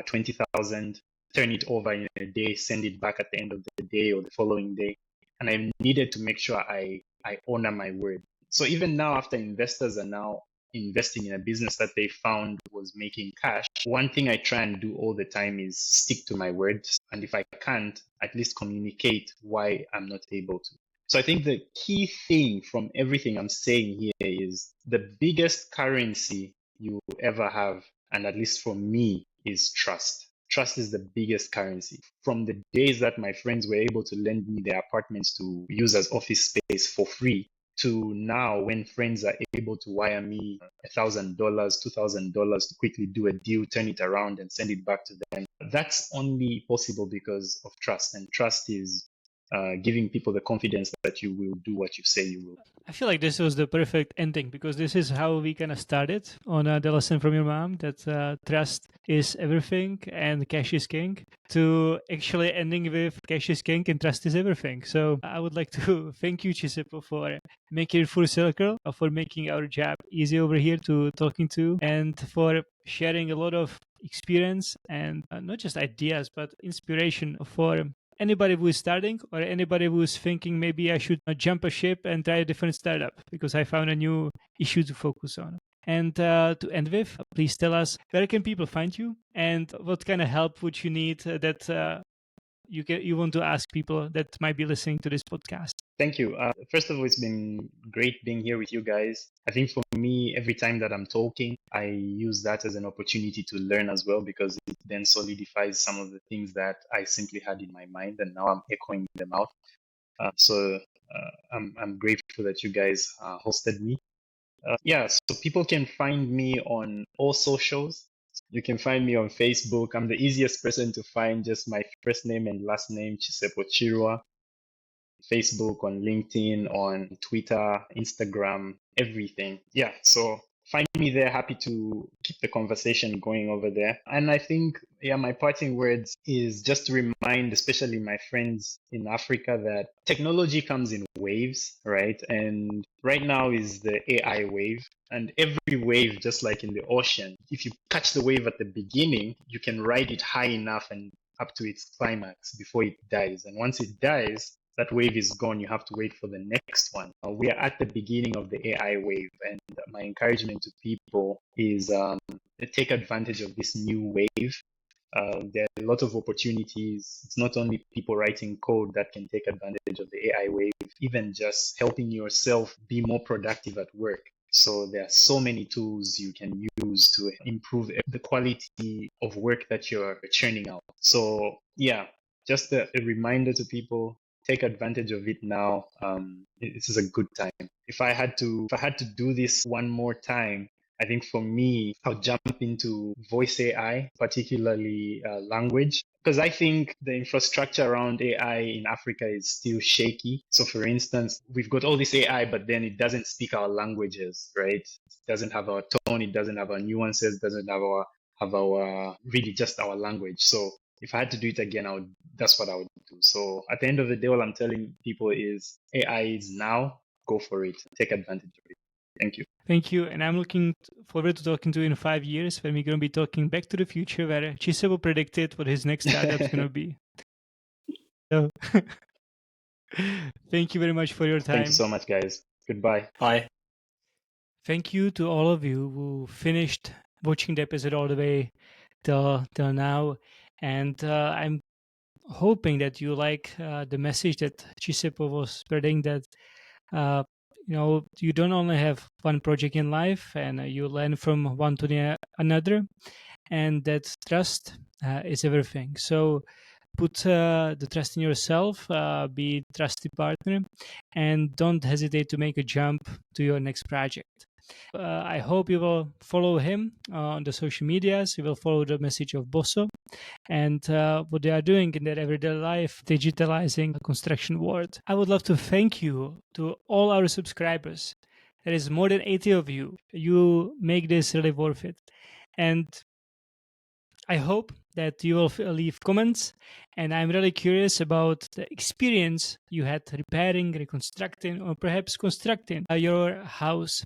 20,000, turn it over in a day, send it back at the end of the day or the following day. And I needed to make sure I honor my word. So even now, after investors are now investing in a business that they found was making cash, one thing I try and do all the time is stick to my words. And if I can't, at least communicate why I'm not able to. So I think the key thing from everything I'm saying here is the biggest currency you will ever have, and at least for me, is trust. Trust is the biggest currency. From the days that my friends were able to lend me their apartments to use as office space for free, to now when friends are able to wire me $1,000, $2,000 to quickly do a deal, turn it around and send it back to them. That's only possible because of trust. And trust is giving people the confidence that you will do what you say you will. I feel like this was the perfect ending because this is how we kind of started on the lesson from your mom that trust is everything and cash is king, to actually ending with cash is king and trust is everything. So I would like to thank you, Chisipo, for making it full circle, for making our job easy over here to talking to, and for sharing a lot of experience and not just ideas, but inspiration for anybody who is starting or anybody who is thinking maybe I should jump a ship and try a different startup because I found a new issue to focus on. And to end with, please tell us where can people find you and what kind of help would you need that you want to ask people that might be listening to this podcast. Thank you. First of all, it's been great being here with you guys. I think for me, every time that I'm talking, I use that as an opportunity to learn as well because it then solidifies some of the things that I simply had in my mind and now I'm echoing them out. So I'm grateful that you guys hosted me. So people can find me on all socials. You can find me on Facebook. I'm the easiest person to find, just my first name and last name, Chisepo Chirwa. Facebook, on LinkedIn, on Twitter, Instagram, everything. Yeah, so find me there. Happy to keep the conversation going over there. And I think, my parting words is just to remind, especially my friends in Africa, that technology comes in waves, right? And right now is the AI wave. And every wave, just like in the ocean, if you catch the wave at the beginning, you can ride it high enough and up to its climax before it dies. And once it dies, that wave is gone. You have to wait for the next one. We are at the beginning of the AI wave, and my encouragement to people is take advantage of this new wave. There are a lot of opportunities. It's not only people writing code that can take advantage of the AI wave, even just helping yourself be more productive at work. So there are so many tools you can use to improve the quality of work that you're churning out. So just a reminder to people, take advantage of it now. This is a good time. If I had to do this one more time, I think for me, I'll jump into voice AI, particularly language, because I think the infrastructure around AI in Africa is still shaky. So for instance, we've got all this AI, but then it doesn't speak our languages, right? It doesn't have our tone, it doesn't have our nuances, doesn't have our really just our language. So if I had to do it again, that's what I would do. So at the end of the day, all I'm telling people is AI is now, go for it, take advantage of it. Thank you. Thank you. And I'm looking forward to talking to you in 5 years when we're going to be talking back to the future where Chisepo predicted what his next startup is going to be. So thank you very much for your time. Thank you so much, guys. Goodbye. Bye. Thank you to all of you who finished watching the episode all the way till now. And I'm hoping that you like the message that Chisipo was spreading, that you don't only have one project in life, and you learn from one to the another, and that trust is everything. So put the trust in yourself, be a trusted partner, and don't hesitate to make a jump to your next project. I hope you will follow him on the social medias. You will follow the message of Bosso and what they are doing in their everyday life, digitalizing the construction world. I would love to thank you to all our subscribers. There is more than 80 of you. You make this really worth it. And I hope that you will leave comments, and I'm really curious about the experience you had repairing, reconstructing, or perhaps constructing your house.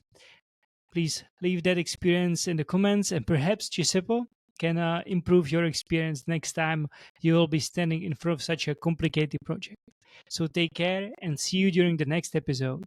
Please leave that experience in the comments, and perhaps Chisipo can improve your experience next time you will be standing in front of such a complicated project. So take care and see you during the next episode.